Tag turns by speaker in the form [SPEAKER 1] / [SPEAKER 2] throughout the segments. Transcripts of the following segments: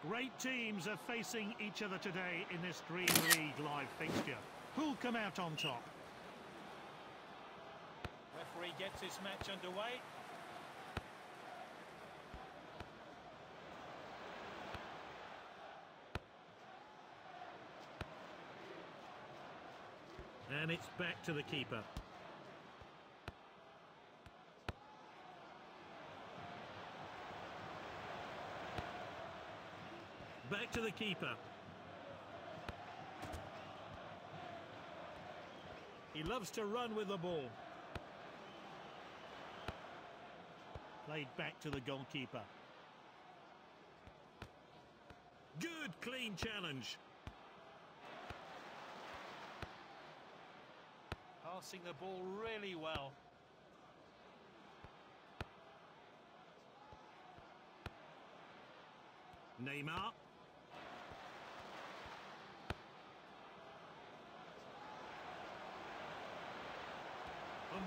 [SPEAKER 1] Great teams are facing each other today in this Dream League live fixture. Who'll come out on top?
[SPEAKER 2] Referee gets this match underway.
[SPEAKER 1] And it's back to the keeper. Back to the keeper. He loves to run with the ball. Played back to the goalkeeper. Good, clean challenge.
[SPEAKER 2] Passing the ball really well.
[SPEAKER 1] Neymar.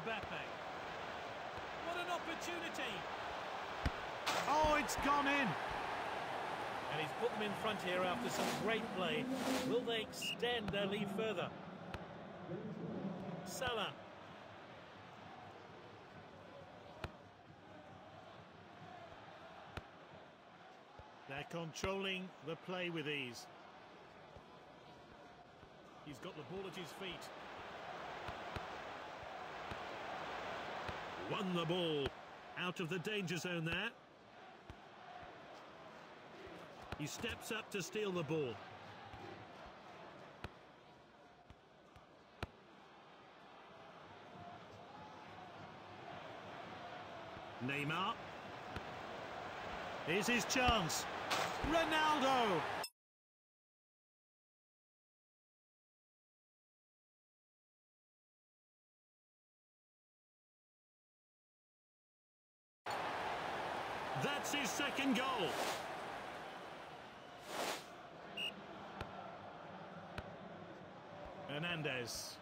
[SPEAKER 2] Mbappe. What an opportunity!
[SPEAKER 1] Oh, it's gone in!
[SPEAKER 2] And he's put them in front here after some great play. Will they extend their lead further? Salah.
[SPEAKER 1] They're controlling the play with ease.
[SPEAKER 2] He's got the ball at his feet.
[SPEAKER 1] Won the ball. Out of the danger zone there. He steps up to steal the ball. Neymar. Here's his chance. Ronaldo. That's his second goal. Hernandez.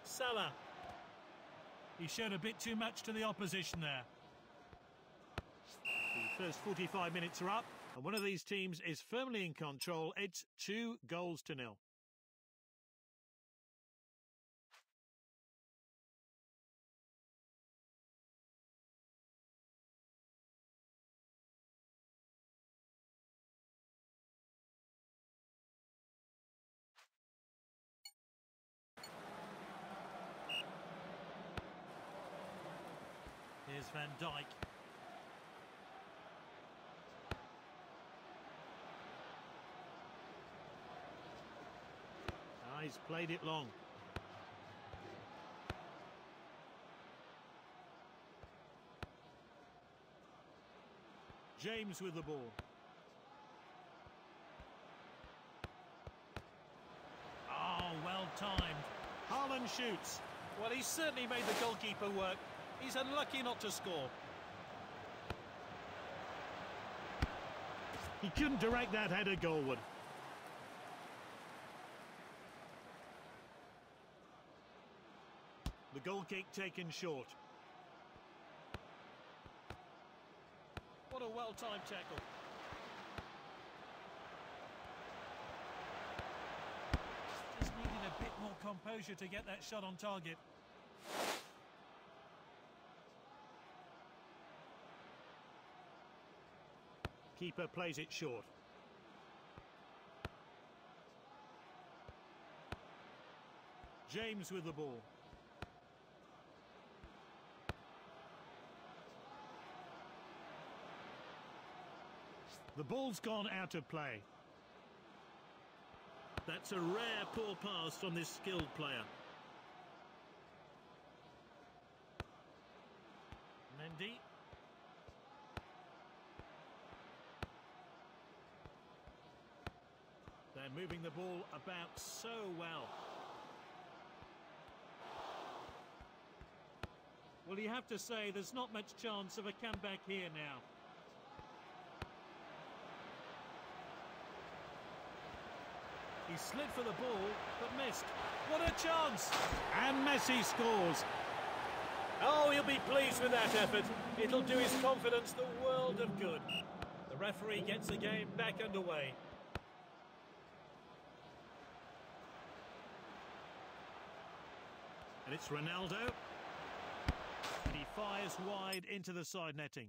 [SPEAKER 2] Salah. He showed a bit too much to the opposition there.
[SPEAKER 1] The first 45 minutes are up, and one of these teams is firmly in control. It's 2-0.
[SPEAKER 2] Here's Van Dijk.
[SPEAKER 1] He's played it long. James with the ball.
[SPEAKER 2] Oh, well timed.
[SPEAKER 1] Haaland shoots.
[SPEAKER 2] Well, he certainly made the goalkeeper work. He's unlucky not to score.
[SPEAKER 1] He couldn't direct that header goalward. The goal kick taken short.
[SPEAKER 2] What a well-timed tackle. Just needed a bit more composure to get that shot on target.
[SPEAKER 1] Keeper plays it short. James with the ball. The ball's gone out of play. That's a rare poor pass from this skilled player.
[SPEAKER 2] Mendy.
[SPEAKER 1] They're moving the ball about so well.
[SPEAKER 2] Well, you have to say there's not much chance of a comeback here now. He slid for the ball, but missed. What a chance!
[SPEAKER 1] And Messi scores.
[SPEAKER 2] Oh, he'll be pleased with that effort. It'll do his confidence the world of good. The referee gets the game back underway.
[SPEAKER 1] And it's Ronaldo. And he fires wide into the side netting.